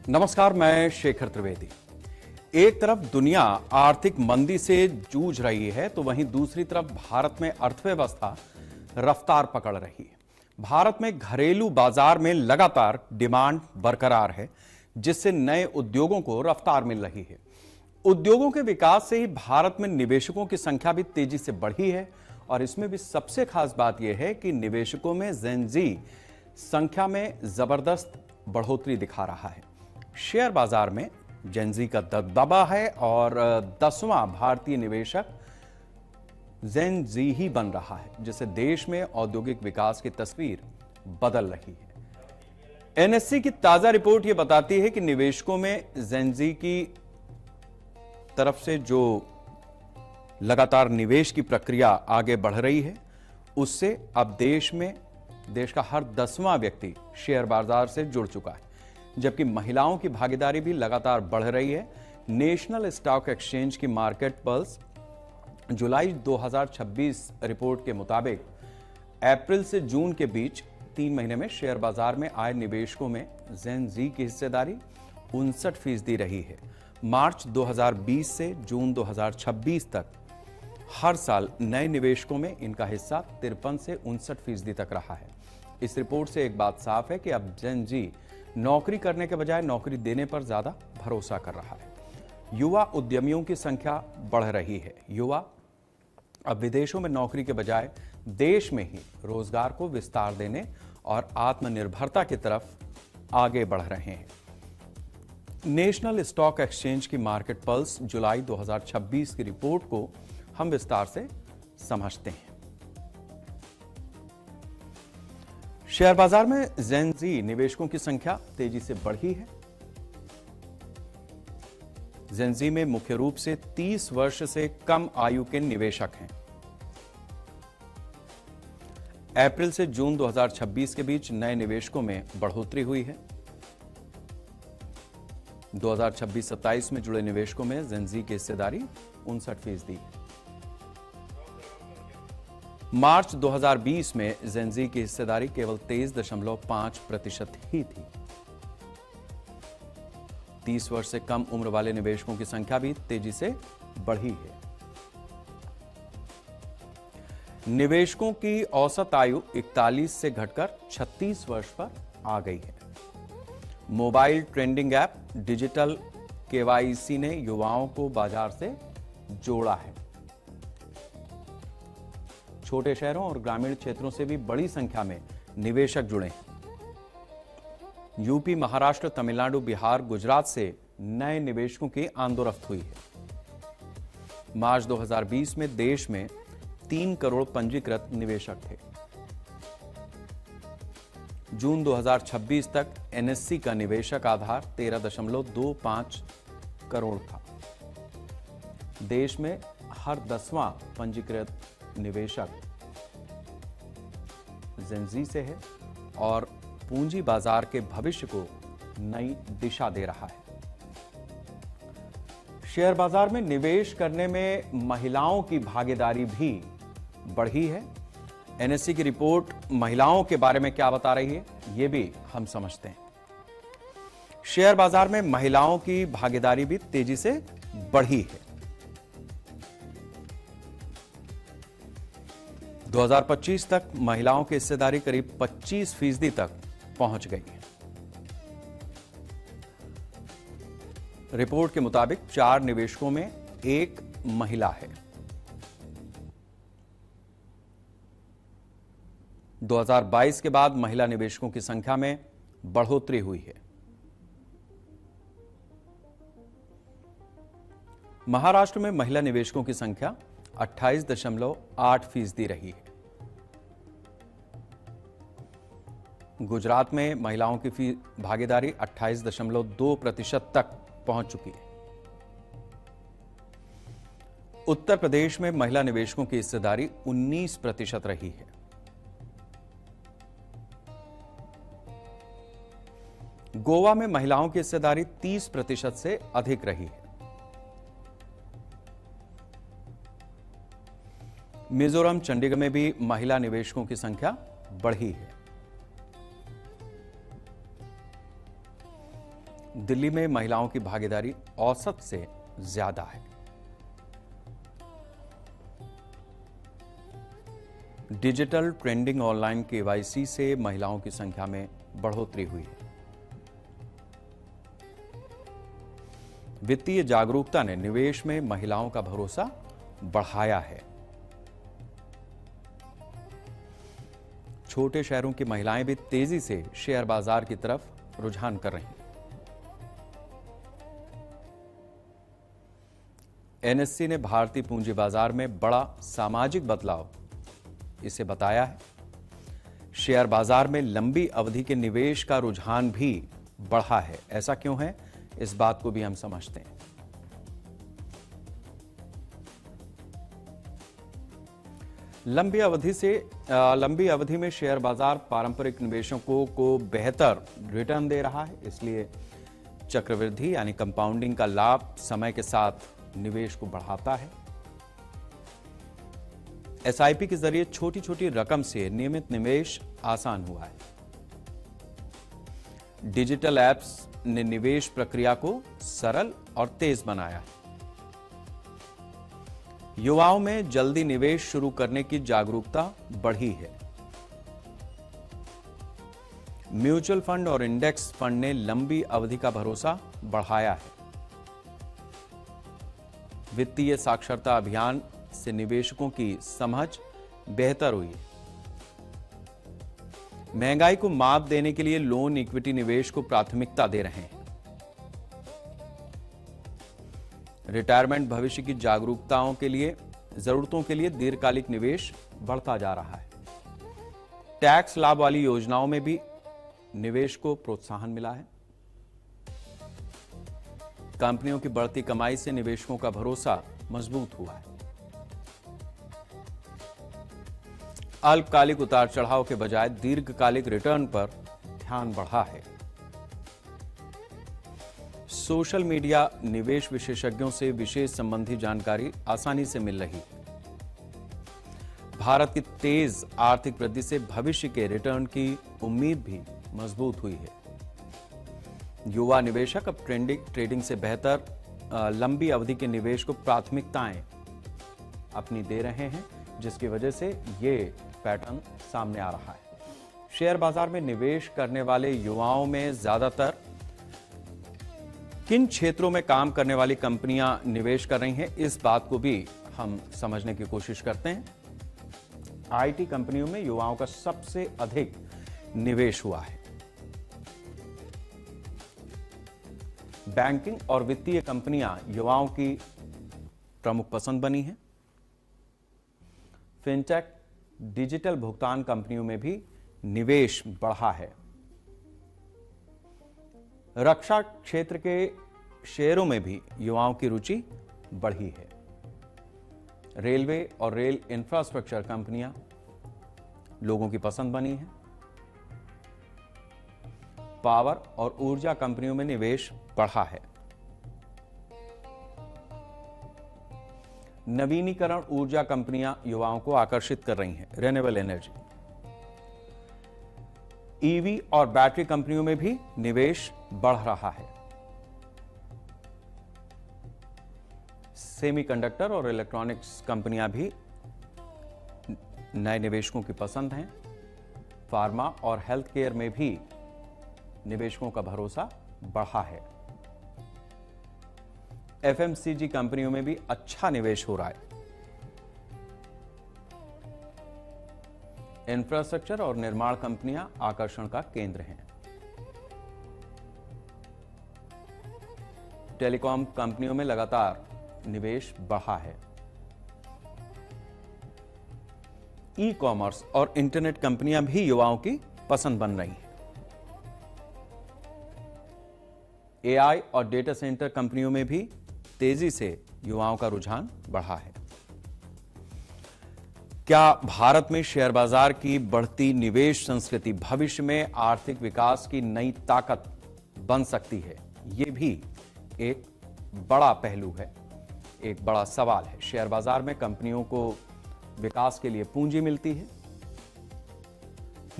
नमस्कार, मैं शेखर त्रिवेदी। एक तरफ दुनिया आर्थिक मंदी से जूझ रही है तो वहीं दूसरी तरफ भारत में अर्थव्यवस्था रफ्तार पकड़ रही है। भारत में घरेलू बाजार में लगातार डिमांड बरकरार है, जिससे नए उद्योगों को रफ्तार मिल रही है। उद्योगों के विकास से ही भारत में निवेशकों की संख्या भी तेजी से बढ़ी है और इसमें भी सबसे खास बात यह है कि निवेशकों में जेन ज़ी संख्या में जबरदस्त बढ़ोतरी दिखा रहा है। शेयर बाजार में जेन ज़ी का दबदबा है और 10वां भारतीय निवेशक जेन ज़ी ही बन रहा है, जिससे देश में औद्योगिक विकास की तस्वीर बदल रही है। एनएससी की ताजा रिपोर्ट यह बताती है कि निवेशकों में जेन ज़ी की तरफ से जो लगातार निवेश की प्रक्रिया आगे बढ़ रही है, उससे अब देश का हर 10वां व्यक्ति शेयर बाजार से जुड़ चुका है, जबकि महिलाओं की भागीदारी भी लगातार बढ़ रही है। नेशनल स्टॉक एक्सचेंज की मार्केट पल्स जुलाई 2026 रिपोर्ट के मुताबिक अप्रैल से जून के बीच 3 महीने में शेयर बाजार में आए निवेशकों में जेन ज़ी की हिस्सेदारी 59% रही है। मार्च 2020 से जून 2026 तक हर साल नए निवेशकों में इनका हिस्सा 53 से 59% तक रहा है। इस रिपोर्ट से एक बात साफ है कि अब जेन ज़ी नौकरी करने के बजाय नौकरी देने पर ज्यादा भरोसा कर रहा है। युवा उद्यमियों की संख्या बढ़ रही है। युवा अब विदेशों में नौकरी के बजाय देश में ही रोजगार को विस्तार देने और आत्मनिर्भरता की तरफ आगे बढ़ रहे हैं। नेशनल स्टॉक एक्सचेंज की मार्केट पल्स जुलाई 2026 की रिपोर्ट को हम विस्तार से समझते हैं। शेयर बाजार में जेन ज़ी निवेशकों की संख्या तेजी से बढ़ी है। जेन ज़ी में मुख्य रूप से 30 वर्ष से कम आयु के निवेशक हैं। अप्रैल से जून 2026 के बीच नए निवेशकों में बढ़ोतरी हुई है। 2026-27 में जुड़े निवेशकों में जेन ज़ी की हिस्सेदारी 59% है। मार्च 2020 में जेन ज़ी की हिस्सेदारी केवल 23.5% ही थी। 30 वर्ष से कम उम्र वाले निवेशकों की संख्या भी तेजी से बढ़ी है। निवेशकों की औसत आयु 41 से घटकर 36 वर्ष पर आ गई है। Mobile trending app digital KYC ने युवाओं को बाजार से जोड़ा है। छोटे शहरों और ग्रामीण क्षेत्रों से भी बड़ी संख्या में निवेशक जुड़े हैं। यूपी, महाराष्ट्र, तमिलनाडु, बिहार, गुजरात से नए निवेशकों की आमदोरफ्त हुई है। मार्च 2020 में देश में 3 करोड़ पंजीकृत निवेशक थे। जून 2026 तक एनएससी का निवेशक आधार 13.25 करोड़ था। देश में हर 10वां पंजीकृत निवेशक जेन ज़ी से है और पूंजी बाजार के भविष्य को नई दिशा दे रहा है। शेयर बाजार में निवेश करने में महिलाओं की भागीदारी भी बढ़ी है। एनएससी की रिपोर्ट महिलाओं के बारे में क्या बता रही है, यह भी हम समझते हैं। शेयर बाजार में महिलाओं की भागीदारी भी तेजी से बढ़ी है। 2025 तक महिलाओं की हिस्सेदारी करीब 25% तक पहुंच गई है। रिपोर्ट के मुताबिक 4 निवेशकों में 1 महिला है। 2022 के बाद महिला निवेशकों की संख्या में बढ़ोतरी हुई है। महाराष्ट्र में महिला निवेशकों की संख्या 28.8% रही है। गुजरात में महिलाओं की भागीदारी 28.2% तक पहुंच चुकी है। उत्तर प्रदेश में महिला निवेशकों की हिस्सेदारी 19% रही है। गोवा में महिलाओं की हिस्सेदारी 30% से अधिक रही है। मिजोरम, चंडीगढ़ में भी महिला निवेशकों की संख्या बढ़ी है। दिल्ली में महिलाओं की भागीदारी औसत से ज्यादा है। डिजिटल ट्रेंडिंग ऑनलाइन केवाईसी से महिलाओं की संख्या में बढ़ोतरी हुई है। वित्तीय जागरूकता ने निवेश में महिलाओं का भरोसा बढ़ाया है। छोटे शहरों की महिलाएं भी तेजी से शेयर बाजार की तरफ रुझान कर रही हैं। एनएससी ने भारतीय पूंजी बाजार में बड़ा सामाजिक बदलाव इसे बताया है। शेयर बाजार में लंबी अवधि के निवेश का रुझान भी बढ़ा है। ऐसा क्यों है, इस बात को भी हम समझते हैं। लंबी अवधि में शेयर बाजार पारंपरिक निवेशकों को बेहतर रिटर्न दे रहा है, इसलिए चक्रवृद्धि यानी कंपाउंडिंग का लाभ समय के साथ निवेश को बढ़ाता है। एसआईपी के जरिए छोटी छोटी रकम से नियमित निवेश आसान हुआ है। डिजिटल एप्स ने निवेश प्रक्रिया को सरल और तेज बनाया है। युवाओं में जल्दी निवेश शुरू करने की जागरूकता बढ़ी है। म्यूचुअल फंड और इंडेक्स फंड ने लंबी अवधि का भरोसा बढ़ाया है। वित्तीय साक्षरता अभियान से निवेशकों की समझ बेहतर हुई है। महंगाई को मात देने के लिए लोन इक्विटी निवेश को प्राथमिकता दे रहे हैं। रिटायरमेंट भविष्य की जागरूकताओं के लिए जरूरतों के लिए दीर्घकालिक निवेश बढ़ता जा रहा है। टैक्स लाभ वाली योजनाओं में भी निवेश को प्रोत्साहन मिला है। कंपनियों की बढ़ती कमाई से निवेशकों का भरोसा मजबूत हुआ है। अल्पकालिक उतार चढ़ाव के बजाय दीर्घकालिक रिटर्न पर ध्यान बढ़ा है। सोशल मीडिया निवेश विशेषज्ञों से विशेष संबंधी जानकारी आसानी से मिल रही है। भारत की तेज आर्थिक वृद्धि से भविष्य के रिटर्न की उम्मीद भी मजबूत हुई है। युवा निवेशक अब ट्रेडिंग से बेहतर लंबी अवधि के निवेश को प्राथमिकताएं अपनी दे रहे हैं, जिसकी वजह से ये पैटर्न सामने आ रहा है। शेयर बाजार में निवेश करने वाले युवाओं में ज्यादातर किन क्षेत्रों में काम करने वाली कंपनियां निवेश कर रही हैं, इस बात को भी हम समझने की कोशिश करते हैं। आईटी कंपनियों में युवाओं का सबसे अधिक निवेश हुआ है। बैंकिंग और वित्तीय कंपनियां युवाओं की प्रमुख पसंद बनी हैं। फिनटेक, डिजिटल भुगतान कंपनियों में भी निवेश बढ़ा है। रक्षा क्षेत्र के शेयरों में भी युवाओं की रुचि बढ़ी है। रेलवे और रेल इंफ्रास्ट्रक्चर कंपनियां लोगों की पसंद बनी हैं। पावर और ऊर्जा कंपनियों में निवेश बढ़ा है। नवीनीकरण ऊर्जा कंपनियां युवाओं को आकर्षित कर रही हैं। रिन्यूएबल एनर्जी, ईवी और बैटरी कंपनियों में भी निवेश बढ़ रहा है। सेमीकंडक्टर और इलेक्ट्रॉनिक्स कंपनियां भी नए निवेशकों की पसंद हैं। फार्मा और हेल्थ केयर में भी निवेशकों का भरोसा बढ़ा है। एफएमसीजी कंपनियों में भी अच्छा निवेश हो रहा है। इंफ्रास्ट्रक्चर और निर्माण कंपनियां आकर्षण का केंद्र हैं। टेलीकॉम कंपनियों में लगातार निवेश बढ़ा है। ई कॉमर्स और इंटरनेट कंपनियां भी युवाओं की पसंद बन रही हैं। एआई और डेटा सेंटर कंपनियों में भी तेजी से युवाओं का रुझान बढ़ा है। क्या भारत में शेयर बाजार की बढ़ती निवेश संस्कृति भविष्य में आर्थिक विकास की नई ताकत बन सकती है? यह भी एक बड़ा पहलू है, एक बड़ा सवाल है। शेयर बाजार में कंपनियों को विकास के लिए पूंजी मिलती है।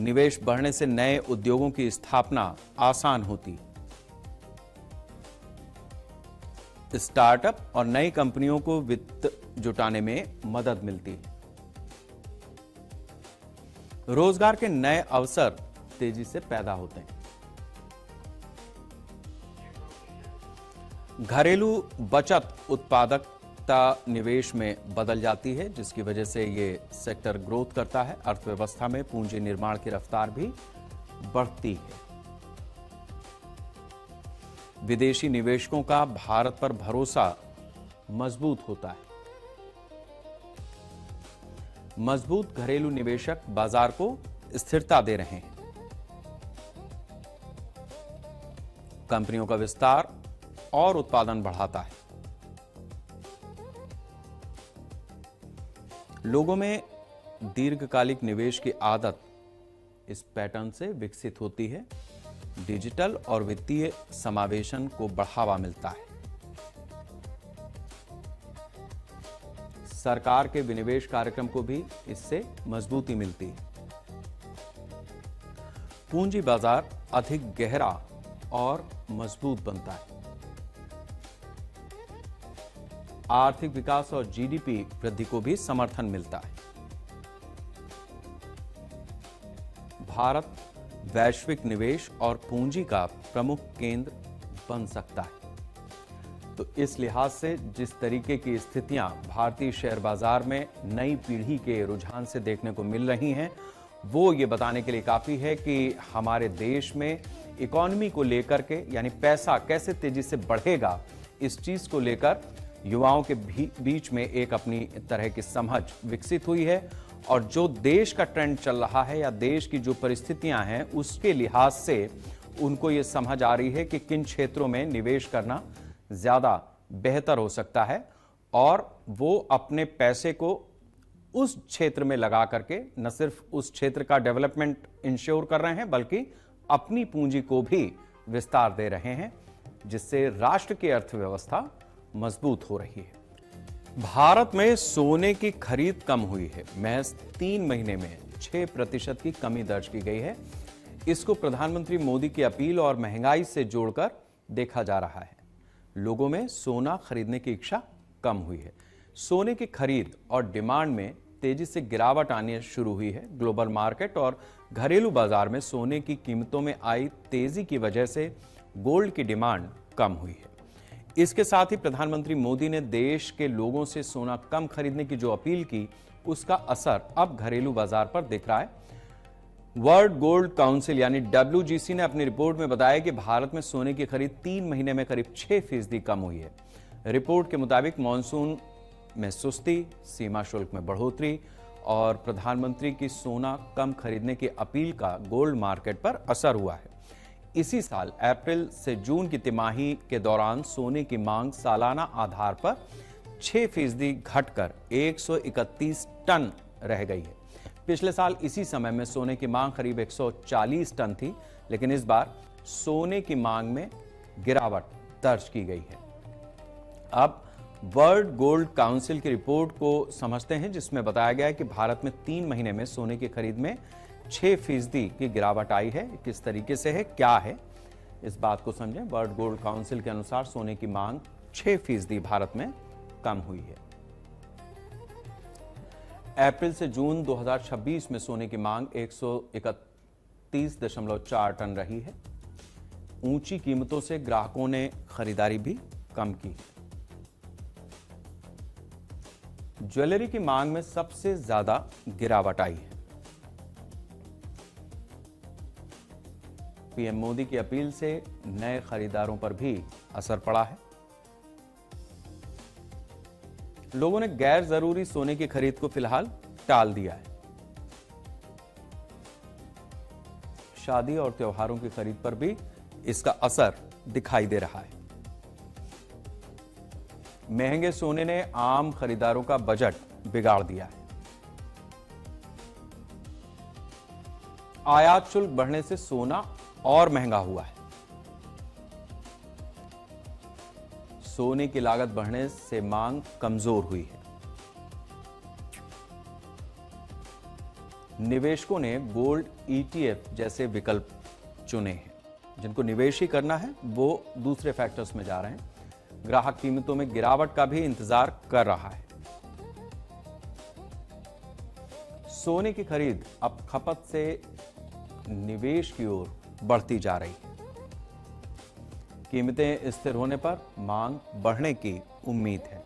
निवेश बढ़ने से नए उद्योगों की स्थापना आसान होती है। स्टार्टअप और नई कंपनियों को वित्त जुटाने में मदद मिलती है। रोजगार के नए अवसर तेजी से पैदा होते हैं। घरेलू बचत उत्पादकता निवेश में बदल जाती है, जिसकी वजह से ये सेक्टर ग्रोथ करता है। अर्थव्यवस्था में पूंजी निर्माण की रफ्तार भी बढ़ती है। विदेशी निवेशकों का भारत पर भरोसा मजबूत होता है। मजबूत घरेलू निवेशक बाजार को स्थिरता दे रहे हैं। कंपनियों का विस्तार और उत्पादन बढ़ाता है। लोगों में दीर्घकालिक निवेश की आदत इस पैटर्न से विकसित होती है। डिजिटल और वित्तीय समावेशन को बढ़ावा मिलता है। सरकार के विनिवेश कार्यक्रम को भी इससे मजबूती मिलती है। पूंजी बाजार अधिक गहरा और मजबूत बनता है। आर्थिक विकास और जीडीपी वृद्धि को भी समर्थन मिलता है। भारत वैश्विक निवेश और पूंजी का प्रमुख केंद्र बन सकता है। तो इस लिहाज से जिस तरीके की स्थितियां भारतीय शेयर बाजार में नई पीढ़ी के रुझान से देखने को मिल रही हैं, वो ये बताने के लिए काफी है कि हमारे देश में इकोनॉमी को लेकर के, यानी पैसा कैसे तेजी से बढ़ेगा, इस चीज को लेकर युवाओं के बीच में एक अपनी तरह की समझ विकसित हुई है। और जो देश का ट्रेंड चल रहा है या देश की जो परिस्थितियां हैं, उसके लिहाज से उनको ये समझ आ रही है कि किन क्षेत्रों में निवेश करना ज्यादा बेहतर हो सकता है, और वो अपने पैसे को उस क्षेत्र में लगा करके न सिर्फ उस क्षेत्र का डेवलपमेंट इंश्योर कर रहे हैं, बल्कि अपनी पूंजी को भी विस्तार दे रहे हैं, जिससे राष्ट्र की अर्थव्यवस्था मजबूत हो रही है। भारत में सोने की खरीद कम हुई है। महज 3 महीने में 6% की कमी दर्ज की गई है। इसको प्रधानमंत्री मोदी की अपील और महंगाई से जोड़कर देखा जा रहा है। लोगों में सोना खरीदने की इच्छा कम हुई है। सोने की खरीद और डिमांड में तेजी से गिरावट आनी शुरू हुई है। ग्लोबल मार्केट और घरेलू बाजार में सोने की कीमतों में आई तेजी की वजह से गोल्ड की डिमांड कम हुई है। इसके साथ ही प्रधानमंत्री मोदी ने देश के लोगों से सोना कम खरीदने की जो अपील की, उसका असर अब घरेलू बाजार पर दिख रहा है। वर्ल्ड गोल्ड काउंसिल यानी WGC ने अपनी रिपोर्ट में बताया कि भारत में सोने की खरीद 3 महीने में करीब 6% कम हुई है। रिपोर्ट के मुताबिक मॉनसून में सुस्ती, सीमा शुल्क में बढ़ोतरी और प्रधानमंत्री की सोना कम खरीदने की अपील का गोल्ड मार्केट पर असर हुआ है। इसी साल अप्रैल से जून की तिमाही के दौरान सोने की मांग सालाना आधार पर 6% घटकर 131 टन रह गई है। पिछले साल इसी समय में सोने की मांग करीब 140 टन थी, लेकिन इस बार सोने की मांग में गिरावट दर्ज की गई है। अब वर्ल्ड गोल्ड काउंसिल की रिपोर्ट को समझते हैं, जिसमें बताया गया है कि भारत में 3 महीने में सोने की खरीद में 6% की गिरावट आई है। किस तरीके से है, क्या है, इस बात को समझें। वर्ल्ड गोल्ड काउंसिल के अनुसार सोने की मांग 6% भारत में कम हुई है। अप्रैल से जून 2026 में सोने की मांग 131.4 टन रही है। ऊंची कीमतों से ग्राहकों ने खरीदारी भी कम की। ज्वेलरी की मांग में सबसे ज्यादा गिरावट आई है। पीएम मोदी की अपील से नए खरीदारों पर भी असर पड़ा है। लोगों ने गैर जरूरी सोने की खरीद को फिलहाल टाल दिया है। शादी और त्योहारों की खरीद पर भी इसका असर दिखाई दे रहा है। महंगे सोने ने आम खरीदारों का बजट बिगाड़ दिया है। आयात शुल्क बढ़ने से सोना और महंगा हुआ है। सोने की लागत बढ़ने से मांग कमजोर हुई है। निवेशकों ने गोल्ड ETF जैसे विकल्प चुने हैं। जिनको निवेश ही करना है वो दूसरे फैक्टर्स में जा रहे हैं। ग्राहक कीमतों में गिरावट का भी इंतजार कर रहा है। सोने की खरीद अब खपत से निवेश की ओर बढ़ती जा रही है। कीमतें स्थिर होने पर मांग बढ़ने की उम्मीद है।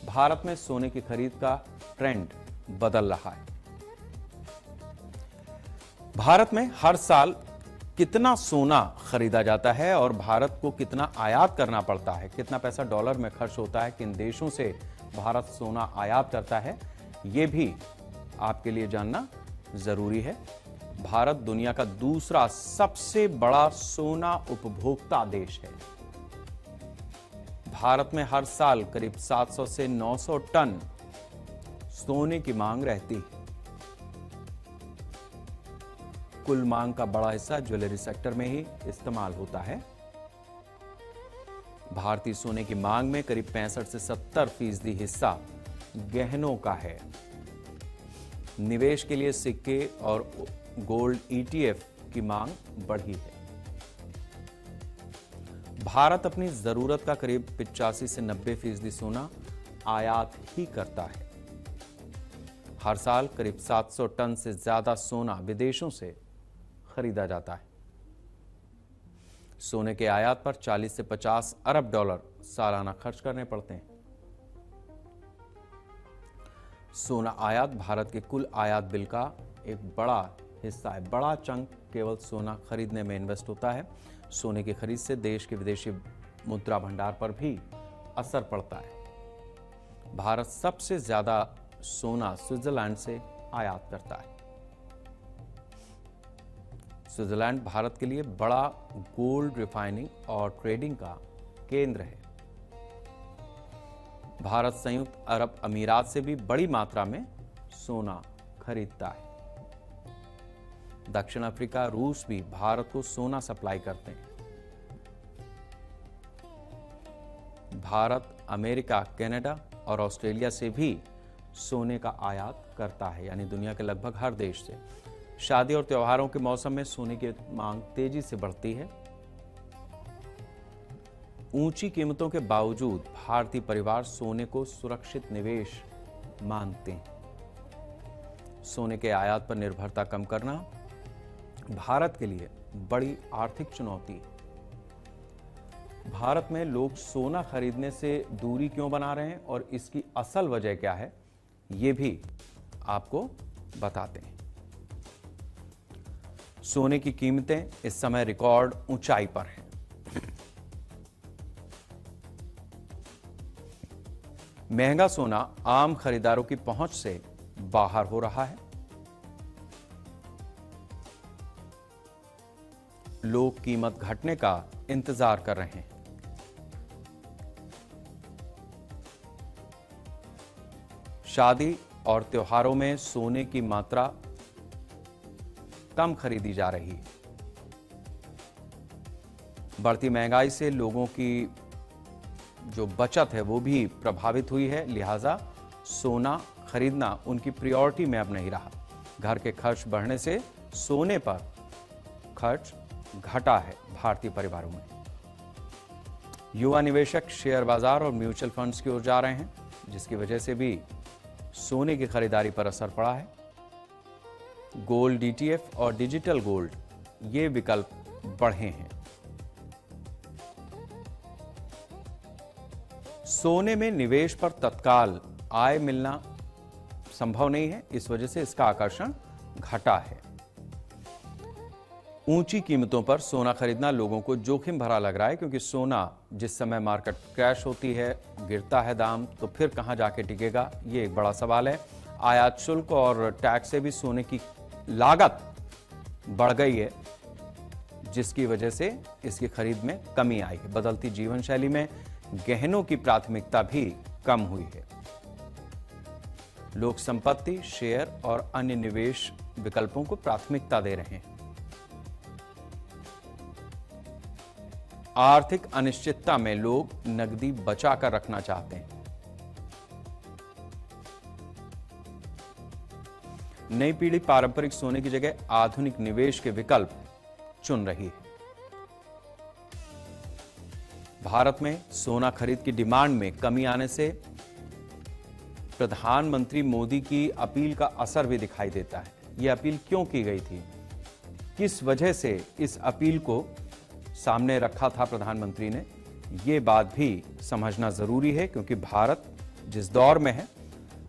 भारत में सोने की खरीद का ट्रेंड बदल रहा है। भारत में हर साल कितना सोना खरीदा जाता है और भारत को कितना आयात करना पड़ता है, कितना पैसा डॉलर में खर्च होता है, किन देशों से भारत सोना आयात करता है, यह भी आपके लिए जानना जरूरी है। भारत दुनिया का दूसरा सबसे बड़ा सोना उपभोक्ता देश है। भारत में हर साल करीब 700 से 900 टन सोने की मांग रहती है। कुल मांग का बड़ा हिस्सा ज्वेलरी सेक्टर में ही इस्तेमाल होता है। भारतीय सोने की मांग में करीब 65 से 70% हिस्सा गहनों का है। निवेश के लिए सिक्के और गोल्ड ETF की मांग बढ़ी है। भारत अपनी जरूरत का करीब 85 से 90% सोना आयात ही करता है। हर साल करीब 700 टन से ज्यादा सोना विदेशों से खरीदा जाता है। सोने के आयात पर 40 से 50 अरब डॉलर सालाना खर्च करने पड़ते हैं। सोना आयात भारत के कुल आयात बिल का एक बड़ा हिस्सा है। बड़ा चंक केवल सोना खरीदने में इन्वेस्ट होता है। सोने की खरीद से देश के विदेशी मुद्रा भंडार पर भी असर पड़ता है। भारत सबसे ज्यादा सोना स्विट्जरलैंड से आयात करता है। स्विट्जरलैंड भारत के लिए बड़ा गोल्ड रिफाइनिंग और ट्रेडिंग का केंद्र है। भारत संयुक्त अरब अमीरात से भी बड़ी मात्रा में सोना खरीदता है। दक्षिण अफ्रीका, रूस भी भारत को सोना सप्लाई करते हैं। भारत अमेरिका, कनाडा और ऑस्ट्रेलिया से भी सोने का आयात करता है, यानी दुनिया के लगभग हर देश से। शादी और त्योहारों के मौसम में सोने की मांग तेजी से बढ़ती है। ऊंची कीमतों के बावजूद भारतीय परिवार सोने को सुरक्षित निवेश मानते हैं। सोने के आयात पर निर्भरता कम करना भारत के लिए बड़ी आर्थिक चुनौती है। भारत में लोग सोना खरीदने से दूरी क्यों बना रहे हैं और इसकी असल वजह क्या है, ये भी आपको बताते हैं। सोने की कीमतें इस समय रिकॉर्ड ऊंचाई पर हैं। महंगा सोना आम खरीदारों की पहुंच से बाहर हो रहा है। लोग कीमत घटने का इंतजार कर रहे हैं। शादी और त्योहारों में सोने की मात्रा कम खरीदी जा रही है। बढ़ती महंगाई से लोगों की जो बचत है वो भी प्रभावित हुई है, लिहाजा सोना खरीदना उनकी प्रायोरिटी में अब नहीं रहा। घर के खर्च बढ़ने से सोने पर खर्च घटा है भारतीय परिवारों में। युवा निवेशक शेयर बाजार और म्यूचुअल फंड्स की ओर जा रहे हैं, जिसकी वजह से भी सोने की खरीदारी पर असर पड़ा है। गोल्ड ETF और डिजिटल गोल्ड ये विकल्प बढ़े हैं। सोने में निवेश पर तत्काल आय मिलना संभव नहीं है, इस वजह से इसका आकर्षण घटा है। ऊंची कीमतों पर सोना खरीदना लोगों को जोखिम भरा लग रहा है, क्योंकि सोना जिस समय मार्केट क्रैश होती है, गिरता है दाम, तो फिर कहां जाके टिकेगा, ये एक बड़ा सवाल है। आयात शुल्क और टैक्स से भी सोने की लागत बढ़ गई है, जिसकी वजह से इसकी खरीद में कमी आई है। बदलती जीवन शैली में गहनों की प्राथमिकता भी कम हुई है। लोग संपत्ति, शेयर और अन्य निवेश विकल्पों को प्राथमिकता दे रहे हैं। आर्थिक अनिश्चितता में लोग नकदी बचाकर रखना चाहते हैं। नई पीढ़ी पारंपरिक सोने की जगह आधुनिक निवेश के विकल्प चुन रही है। भारत में सोना खरीद की डिमांड में कमी आने से प्रधानमंत्री मोदी की अपील का असर भी दिखाई देता है। यह अपील क्यों की गई थी, किस वजह से इस अपील को सामने रखा था प्रधानमंत्री ने, ये बात भी समझना जरूरी है, क्योंकि भारत जिस दौर में है,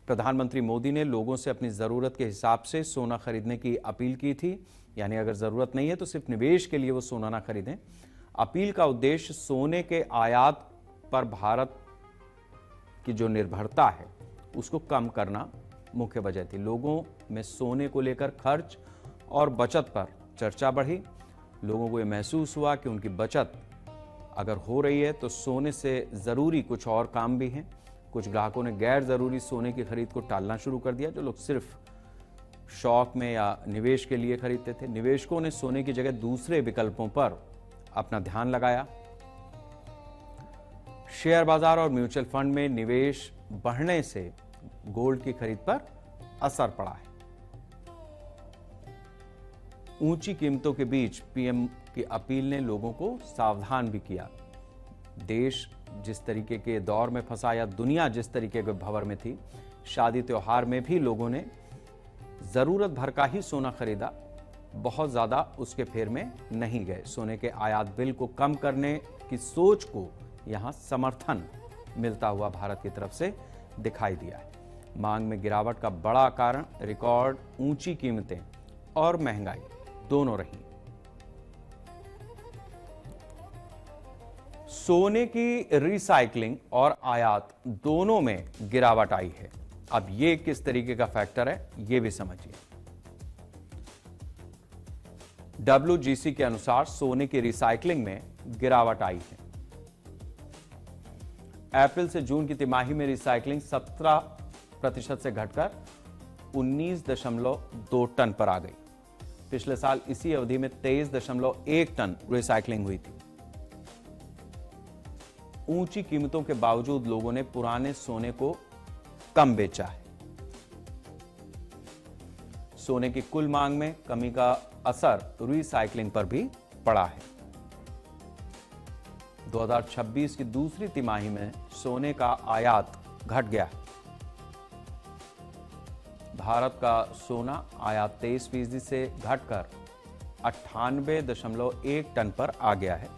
प्रधानमंत्री मोदी ने लोगों से अपनी जरूरत के हिसाब से सोना खरीदने की अपील की थी। यानी अगर जरूरत नहीं है तो सिर्फ निवेश के लिए वो सोना ना खरीदें। अपील का उद्देश्य सोने के आयात पर भारत की जो निर्भरता है उसको कम करना मुख्य वजह थी। लोगों में सोने को लेकर खर्च और बचत पर चर्चा बढ़ी। लोगों को यह महसूस हुआ कि उनकी बचत अगर हो रही है तो सोने से जरूरी कुछ और काम भी हैं। कुछ ग्राहकों ने गैर जरूरी सोने की खरीद को टालना शुरू कर दिया। जो लोग सिर्फ शौक में या निवेश के लिए खरीदते थे, निवेशकों ने सोने की जगह दूसरे विकल्पों पर अपना ध्यान लगाया। शेयर बाजार और म्यूचुअल फंड में निवेश बढ़ने से गोल्ड की खरीद पर असर पड़ा है। ऊंची कीमतों के बीच पीएम की अपील ने लोगों को सावधान भी किया। देश जिस तरीके के दौर में फंसा या दुनिया जिस तरीके के भंवर में थी, शादी त्योहार में भी लोगों ने जरूरत भर का ही सोना खरीदा, बहुत ज्यादा उसके फेर में नहीं गए। सोने के आयात बिल को कम करने की सोच को यहां समर्थन मिलता हुआ भारत की तरफ से दिखाई दिया है। मांग में गिरावट का बड़ा कारण रिकॉर्ड ऊंची कीमतें और महंगाई दोनों रही। सोने की रिसाइकलिंग और आयात दोनों में गिरावट आई है। अब ये किस तरीके का फैक्टर है, ये भी समझिए। WGC के अनुसार सोने की रिसाइकलिंग में गिरावट आई है। अप्रैल से जून की तिमाही में रिसाइकलिंग 17% से घटकर 19.2 टन पर आ गई। पिछले साल इसी अवधि में 23.1 टन रिसाइकलिंग हुई थी। ऊंची कीमतों के बावजूद लोगों ने पुराने सोने को कम बेचा है। सोने की कुल मांग में कमी का असर रिसाइकलिंग पर भी पड़ा है। 2026 की दूसरी तिमाही में सोने का आयात घट गया है। भारत का सोना आयात 23% से घटकर 98.1 टन पर आ गया है।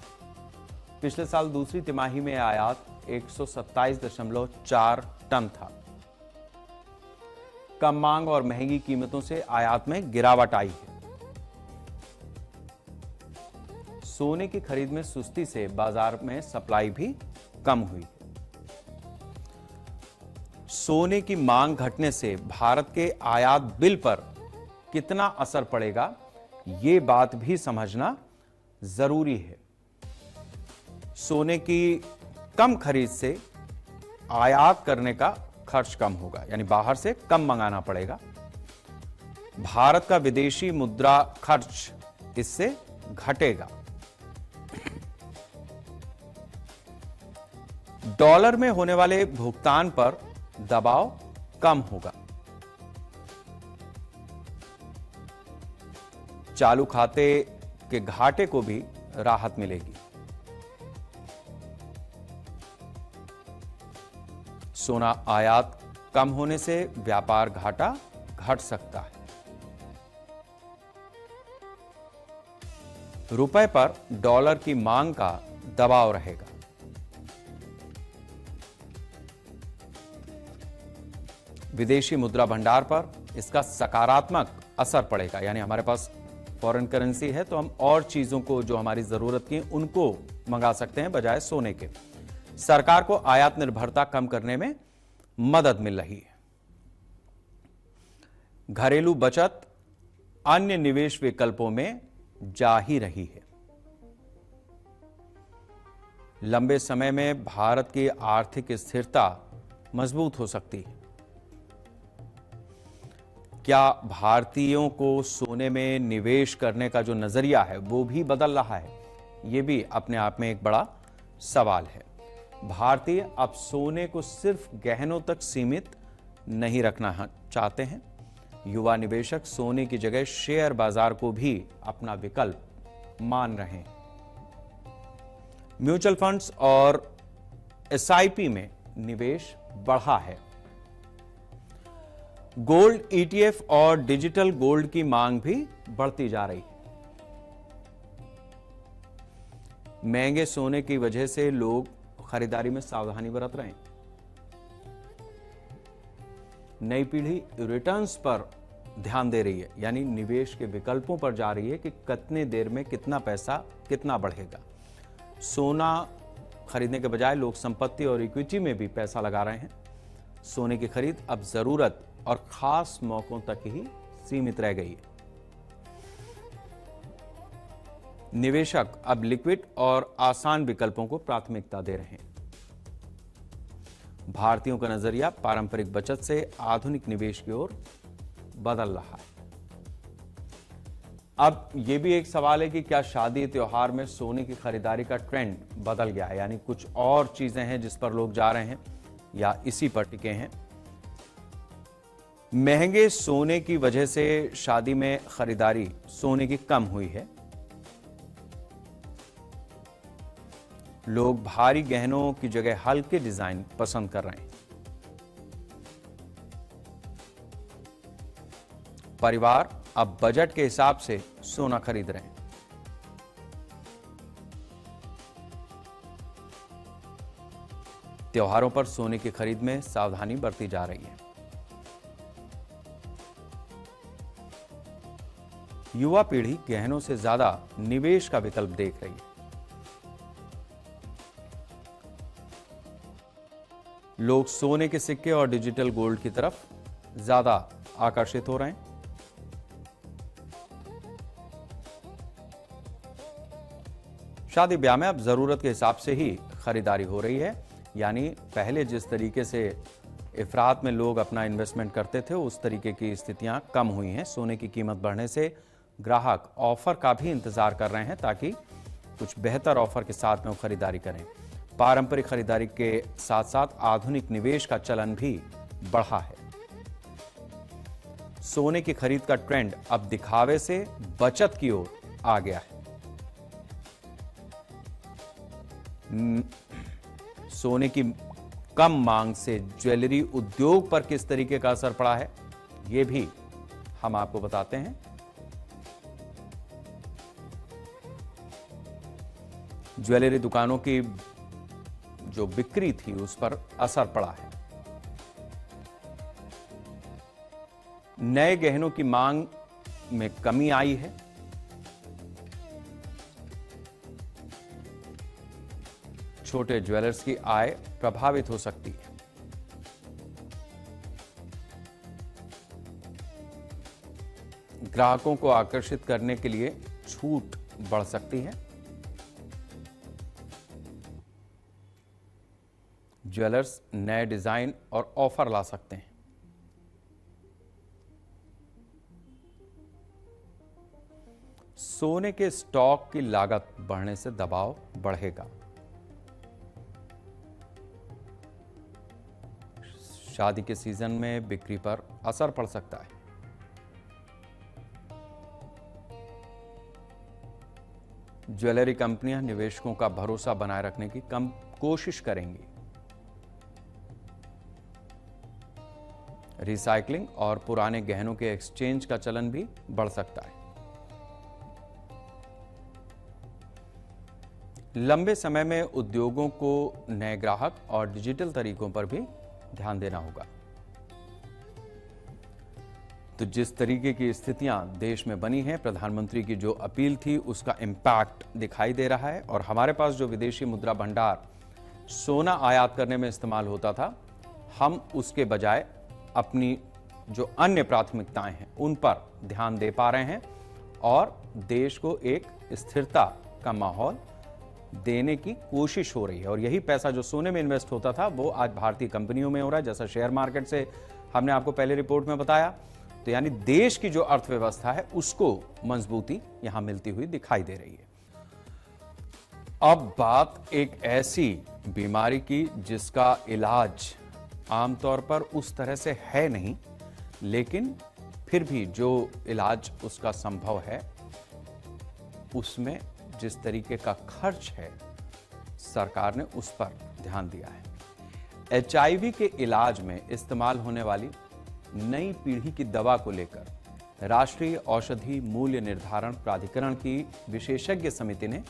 पिछले साल दूसरी तिमाही में आयात 127.4 टन था। कम मांग और महंगी कीमतों से आयात में गिरावट आई है। सोने की खरीद में सुस्ती से बाजार में सप्लाई भी कम हुई। सोने की मांग घटने से भारत के आयात बिल पर कितना असर पड़ेगा, यह बात भी समझना जरूरी है। सोने की कम खरीद से आयात करने का खर्च कम होगा, यानी बाहर से कम मंगाना पड़ेगा। भारत का विदेशी मुद्रा खर्च इससे घटेगा। डॉलर में होने वाले भुगतान पर दबाव कम होगा। चालू खाते के घाटे को भी राहत मिलेगी। सोना आयात कम होने से व्यापार घाटा घट सकता है। रुपए पर डॉलर की मांग का दबाव रहेगा। विदेशी मुद्रा भंडार पर इसका सकारात्मक असर पड़ेगा, यानी हमारे पास फॉरेन करेंसी है तो हम और चीजों को जो हमारी जरूरत की उनको मंगा सकते हैं बजाय सोने के। सरकार को आयात निर्भरता कम करने में मदद मिल रही है। घरेलू बचत अन्य निवेश विकल्पों में जा ही रही है। लंबे समय में भारत की आर्थिक स्थिरता मजबूत हो सकती है। क्या भारतीयों को सोने में निवेश करने का जो नजरिया है वो भी बदल रहा है, ये भी अपने आप में एक बड़ा सवाल है। भारतीय अब सोने को सिर्फ गहनों तक सीमित नहीं रखना चाहते हैं। युवा निवेशक सोने की जगह शेयर बाजार को भी अपना विकल्प मान रहे हैं। म्यूचुअल फंड्स और एसआईपी में निवेश बढ़ा है। गोल्ड ईटीएफ और डिजिटल गोल्ड की मांग भी बढ़ती जा रही है। महंगे सोने की वजह से लोग खरीदारी में सावधानी बरत रहे हैं। नई पीढ़ी रिटर्न्स पर ध्यान दे रही है, यानी निवेश के विकल्पों पर जा रही है कि कितने देर में कितना पैसा कितना बढ़ेगा। सोना खरीदने के बजाय लोग संपत्ति और इक्विटी में भी पैसा लगा रहे हैं। सोने की खरीद अब जरूरत और खास मौकों तक ही सीमित रह गई है। निवेशक अब लिक्विड और आसान विकल्पों को प्राथमिकता दे रहे हैं। भारतीयों का नजरिया पारंपरिक बचत से आधुनिक निवेश की ओर बदल रहा है। अब यह भी एक सवाल है कि क्या शादी त्योहार में सोने की खरीदारी का ट्रेंड बदल गया है, यानी कुछ और चीजें हैं जिस पर लोग जा रहे हैं या इसी पर टिके हैं। महंगे सोने की वजह से शादी में खरीदारी सोने की कम हुई है। लोग भारी गहनों की जगह हल्के डिजाइन पसंद कर रहे हैं। परिवार अब बजट के हिसाब से सोना खरीद रहे हैं। त्योहारों पर सोने की खरीद में सावधानी बरती जा रही है। युवा पीढ़ी गहनों से ज्यादा निवेश का विकल्प देख रही है। लोग सोने के सिक्के और डिजिटल गोल्ड की तरफ ज्यादा आकर्षित हो रहे हैं। शादी ब्याह में अब जरूरत के हिसाब से ही खरीदारी हो रही है, यानी पहले जिस तरीके से इफरात में लोग अपना इन्वेस्टमेंट करते थे उस तरीके की स्थितियां कम हुई हैं। सोने की कीमत बढ़ने से ग्राहक ऑफर का भी इंतजार कर रहे हैं ताकि कुछ बेहतर ऑफर के साथ में वो खरीदारी करें। पारंपरिक खरीदारी के साथ साथ आधुनिक निवेश का चलन भी बढ़ा है। सोने की खरीद का ट्रेंड अब दिखावे से बचत की ओर आ गया है। सोने की कम मांग से ज्वेलरी उद्योग पर किस तरीके का असर पड़ा है, यह भी हम आपको बताते हैं। ज्वेलरी दुकानों की जो बिक्री थी उस पर असर पड़ा है। नए गहनों की मांग में कमी आई है। छोटे ज्वेलर्स की आय प्रभावित हो सकती है। ग्राहकों को आकर्षित करने के लिए छूट बढ़ सकती है। ज्वेलर्स नए डिजाइन और ऑफर ला सकते हैं। सोने के स्टॉक की लागत बढ़ने से दबाव बढ़ेगा। शादी के सीजन में बिक्री पर असर पड़ सकता है। ज्वेलरी कंपनियां निवेशकों का भरोसा बनाए रखने की कम कोशिश करेंगी। रिसाइकलिंग और पुराने गहनों के एक्सचेंज का चलन भी बढ़ सकता है। लंबे समय में उद्योगों को नए ग्राहक और डिजिटल तरीकों पर भी ध्यान देना होगा। तो जिस तरीके की स्थितियां देश में बनी हैं, प्रधानमंत्री की जो अपील थी उसका इंपैक्ट दिखाई दे रहा है। और हमारे पास जो विदेशी मुद्रा भंडार सोना आयात करने में इस्तेमाल होता था, हम उसके बजाय अपनी जो अन्य प्राथमिकताएं हैं उन पर ध्यान दे पा रहे हैं और देश को एक स्थिरता का माहौल देने की कोशिश हो रही है। और यही पैसा जो सोने में इन्वेस्ट होता था वो आज भारतीय कंपनियों में हो रहा है, जैसा शेयर मार्केट से हमने आपको पहले रिपोर्ट में बताया। तो यानी देश की जो अर्थव्यवस्था है उसको मजबूती यहां मिलती हुई दिखाई दे रही है। अब बात एक ऐसी बीमारी की जिसका इलाज आमतौर पर उस तरह से है नहीं, लेकिन फिर भी जो इलाज उसका संभव है उसमें जिस तरीके का खर्च है, सरकार ने उस पर ध्यान दिया है। एचआईवी के इलाज में इस्तेमाल होने वाली नई पीढ़ी की दवा को लेकर राष्ट्रीय औषधि मूल्य निर्धारण प्राधिकरण की विशेषज्ञ समिति ने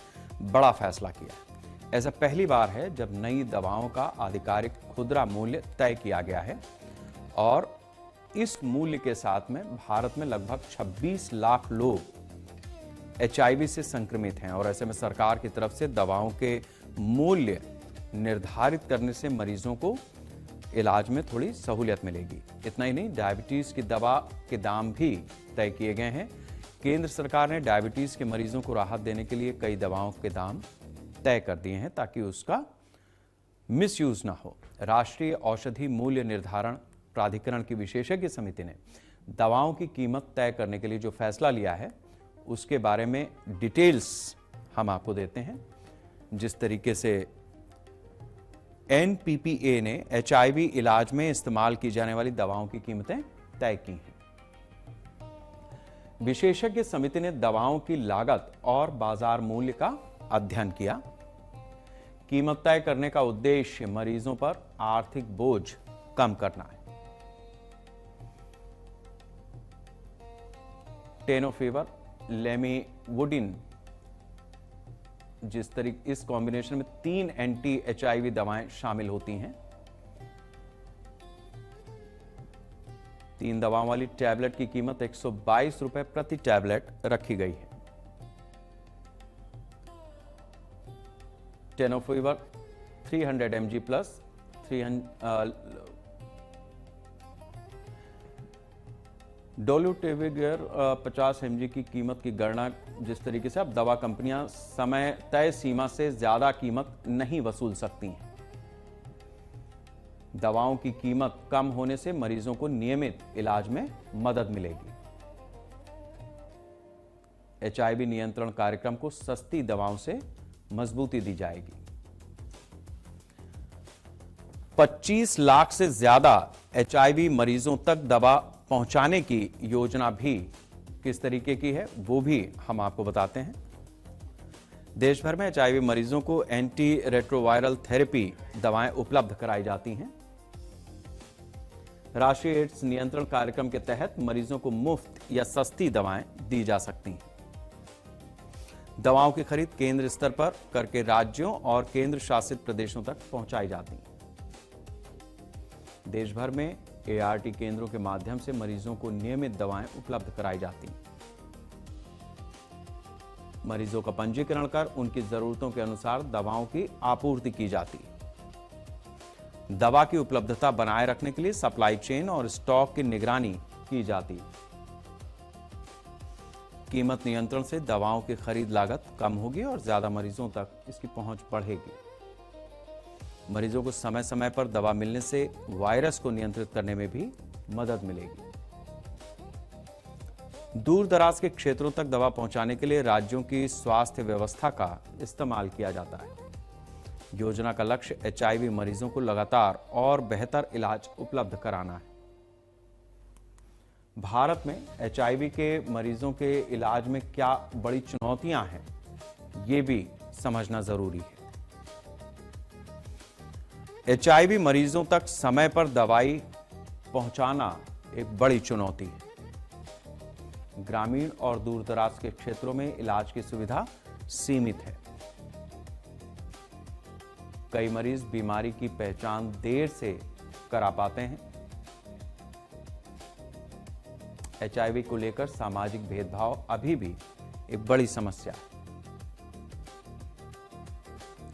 बड़ा फैसला किया है। ऐसा पहली बार है जब नई दवाओं का आधिकारिक खुदरा मूल्य तय किया गया है और इस मूल्य के साथ में भारत में लगभग 26 लाख लोग एचआईवी से संक्रमित हैं और ऐसे में सरकार की तरफ से दवाओं के मूल्य निर्धारित करने से मरीजों को इलाज में थोड़ी सहूलियत मिलेगी। इतना ही नहीं, डायबिटीज की दवा के दाम भी तय किए गए हैं। केंद्र सरकार ने डायबिटीज के मरीजों को राहत देने के लिए कई दवाओं के दाम तय कर दिए हैं ताकि उसका मिसयूज ना हो। राष्ट्रीय औषधि मूल्य निर्धारण प्राधिकरण की विशेषज्ञ समिति ने दवाओं की कीमत तय करने के लिए जो फैसला लिया है उसके बारे में डिटेल्स हम आपको देते हैं। जिस तरीके से एनपीपीए ने एचआईवी इलाज में इस्तेमाल की जाने वाली दवाओं की कीमतें तय की हैं। विशेषज्ञ समिति ने दवाओं की लागत और बाजार मूल्य का अध्ययन किया। कीमत तय करने का उद्देश्य मरीजों पर आर्थिक बोझ कम करना है। टेनोफीवर, लेमिवुडिन जिस तरीके इस कॉम्बिनेशन में 3 एंटी एचआईवी दवाएं शामिल होती हैं। 3 दवाओं वाली टैबलेट की कीमत 122 रुपए प्रति टैबलेट रखी गई है। टेनोफीवर 300 mg प्लस 300 डोलुटेविगर 50 mg की कीमत की गणना जिस तरीके से अब दवा कंपनियां समय तय सीमा से ज्यादा कीमत नहीं वसूल सकती हैं। दवाओं की कीमत कम होने से मरीजों को नियमित इलाज में मदद मिलेगी। एचआईवी नियंत्रण कार्यक्रम को सस्ती दवाओं से मजबूती दी जाएगी। 25 लाख से ज्यादा एचआईवी मरीजों तक दवा पहुंचाने की योजना भी किस तरीके की है वो भी हम आपको बताते हैं। देश भर में एचआईवी मरीजों को एंटी रेट्रोवायरल थेरेपी दवाएं उपलब्ध कराई जाती हैं। राष्ट्रीय एड्स नियंत्रण कार्यक्रम के तहत मरीजों को मुफ्त या सस्ती दवाएं दी जा सकती हैं। दवाओं की खरीद केंद्र स्तर पर करके राज्यों और केंद्र शासित प्रदेशों तक पहुंचाई जाती है। देश भर में एआरटी केंद्रों के माध्यम से मरीजों को नियमित दवाएं उपलब्ध कराई जाती हैं। मरीजों का पंजीकरण कर उनकी जरूरतों के अनुसार दवाओं की आपूर्ति की जाती है। दवा की उपलब्धता बनाए रखने के लिए सप्लाई चेन और स्टॉक की निगरानी की जाती है। कीमत नियंत्रण से दवाओं की खरीद लागत कम होगी और ज्यादा मरीजों तक इसकी पहुंच बढ़ेगी। मरीजों को समय समय पर दवा मिलने से वायरस को नियंत्रित करने में भी मदद मिलेगी। दूर दराज के क्षेत्रों तक दवा पहुंचाने के लिए राज्यों की स्वास्थ्य व्यवस्था का इस्तेमाल किया जाता है। योजना का लक्ष्य एचआईवी मरीजों को लगातार और बेहतर इलाज उपलब्ध कराना है। भारत में एचआईवी के मरीजों के इलाज में क्या बड़ी चुनौतियां हैं, ये भी समझना जरूरी है। एचआईवी मरीजों तक समय पर दवाई पहुंचाना एक बड़ी चुनौती है। ग्रामीण और दूर दराज के क्षेत्रों में इलाज की सुविधा सीमित है। कई मरीज बीमारी की पहचान देर से करा पाते हैं। एचआईवी को लेकर सामाजिक भेदभाव अभी भी एक बड़ी समस्या है।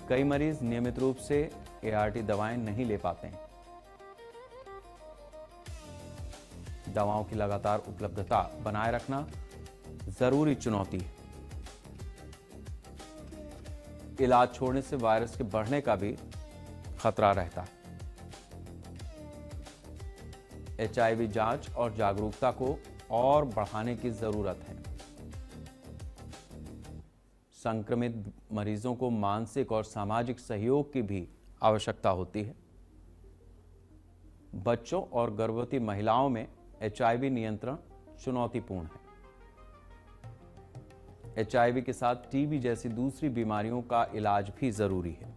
कई मरीज नियमित रूप से एआरटी दवाएं नहीं ले पाते हैं। दवाओं की लगातार उपलब्धता बनाए रखना जरूरी चुनौती है। इलाज छोड़ने से वायरस के बढ़ने का भी खतरा रहता है। एचआईवी जांच और जागरूकता को और बढ़ाने की जरूरत है। संक्रमित मरीजों को मानसिक और सामाजिक सहयोग की भी आवश्यकता होती है। बच्चों और गर्भवती महिलाओं में एचआईवी नियंत्रण चुनौतीपूर्ण है। एचआईवी के साथ टीबी जैसी दूसरी बीमारियों का इलाज भी जरूरी है।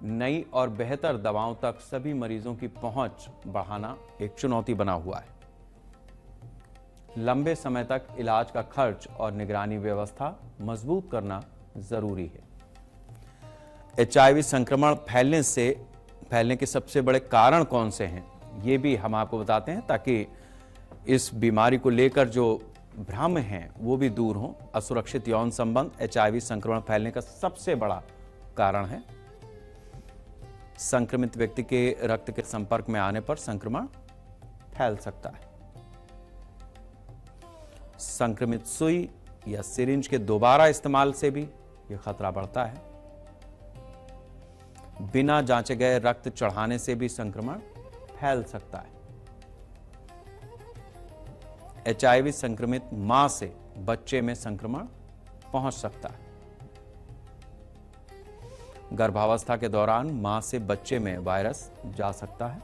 नई और बेहतर दवाओं तक सभी मरीजों की पहुंच बढ़ाना एक चुनौती बना हुआ है। लंबे समय तक इलाज का खर्च और निगरानी व्यवस्था मजबूत करना जरूरी है। HIV संक्रमण फैलने के सबसे बड़े कारण कौन से हैं, ये भी हम आपको बताते हैं, ताकि इस बीमारी को लेकर जो भ्रम हैं वो भी दूर हों। असुरक्षित यौन संबंध HIV संक्रमण फैलने का सबसे बड़ा कारण है। संक्रमित व्यक्ति के रक्त के संपर्क में आने पर संक्रमण फैल सकता है। संक्रमित सुई या सिरिंज के दोबारा इस्तेमाल से भी यह खतरा बढ़ता है। बिना जांचे गए रक्त चढ़ाने से भी संक्रमण फैल सकता है। HIV संक्रमित मां से बच्चे में संक्रमण पहुंच सकता है। गर्भावस्था के दौरान मां से बच्चे में वायरस जा सकता है।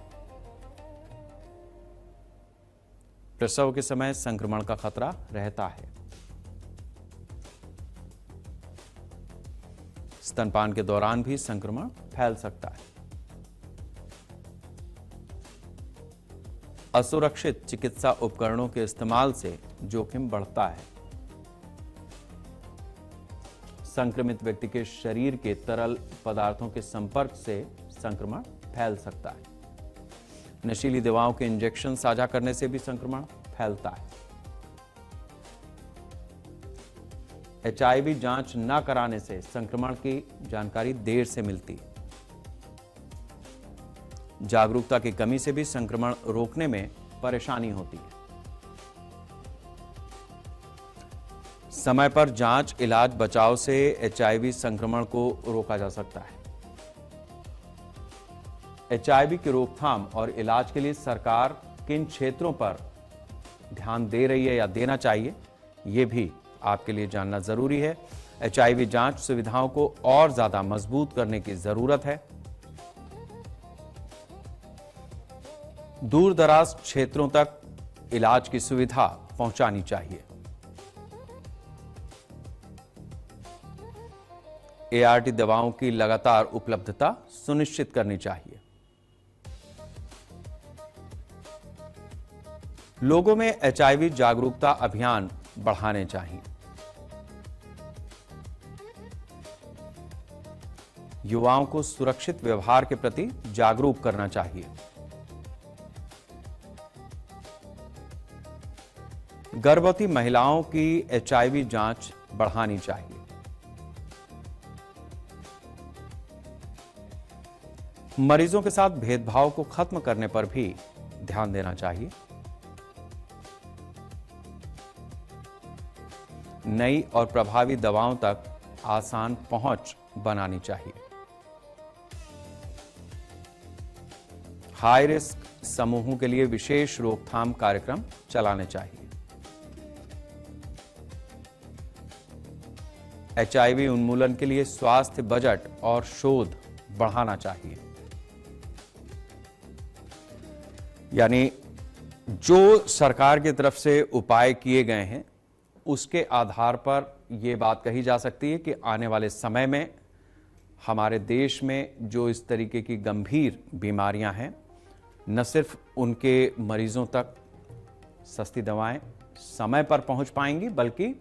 प्रसव के समय संक्रमण का खतरा रहता है। स्तनपान के दौरान भी संक्रमण फैल सकता है। असुरक्षित चिकित्सा उपकरणों के इस्तेमाल से जोखिम बढ़ता है। संक्रमित व्यक्ति के शरीर के तरल पदार्थों के संपर्क से संक्रमण फैल सकता है। नशीली दवाओं के इंजेक्शन साझा करने से भी संक्रमण फैलता है। HIV जांच न कराने से संक्रमण की जानकारी देर से मिलती है। जागरूकता की कमी से भी संक्रमण रोकने में परेशानी होती है। समय पर जांच, इलाज, बचाव से HIV संक्रमण को रोका जा सकता है। HIV की रोकथाम और इलाज के लिए सरकार किन क्षेत्रों पर ध्यान दे रही है या देना चाहिए, यह भी आपके लिए जानना जरूरी है। HIV जांच सुविधाओं को और ज्यादा मजबूत करने की जरूरत है। दूर दराज क्षेत्रों तक इलाज की सुविधा पहुंचानी चाहिए। ART दवाओं की लगातार उपलब्धता सुनिश्चित करनी चाहिए। लोगों में HIV जागरूकता अभियान बढ़ाने चाहिए। युवाओं को सुरक्षित व्यवहार के प्रति जागरूक करना चाहिए। गर्भवती महिलाओं की HIV जांच बढ़ानी चाहिए। मरीजों के साथ भेदभाव को खत्म करने पर भी ध्यान देना चाहिए। नई और प्रभावी दवाओं तक आसान पहुंच बनानी चाहिए। हाई रिस्क समूहों के लिए विशेष रोकथाम कार्यक्रम चलाने चाहिए। HIV उन्मूलन के लिए स्वास्थ्य बजट और शोध बढ़ाना चाहिए। यानी जो सरकार की तरफ से उपाय किए गए हैं उसके आधार पर यह बात कही जा सकती है कि आने वाले समय में हमारे देश में जो इस तरीके की गंभीर बीमारियां हैं, न सिर्फ उनके मरीजों तक सस्ती दवाएं समय पर पहुंच पाएंगी, बल्कि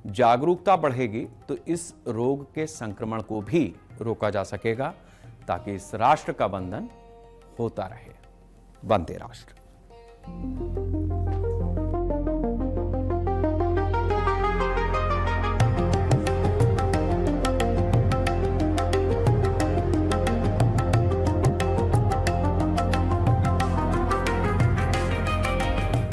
जागरूकता बढ़ेगी तो इस रोग के संक्रमण को भी रोका जा सकेगा, ताकि इस राष्ट्र का बंधन होता रहे। वंदे राष्ट्र।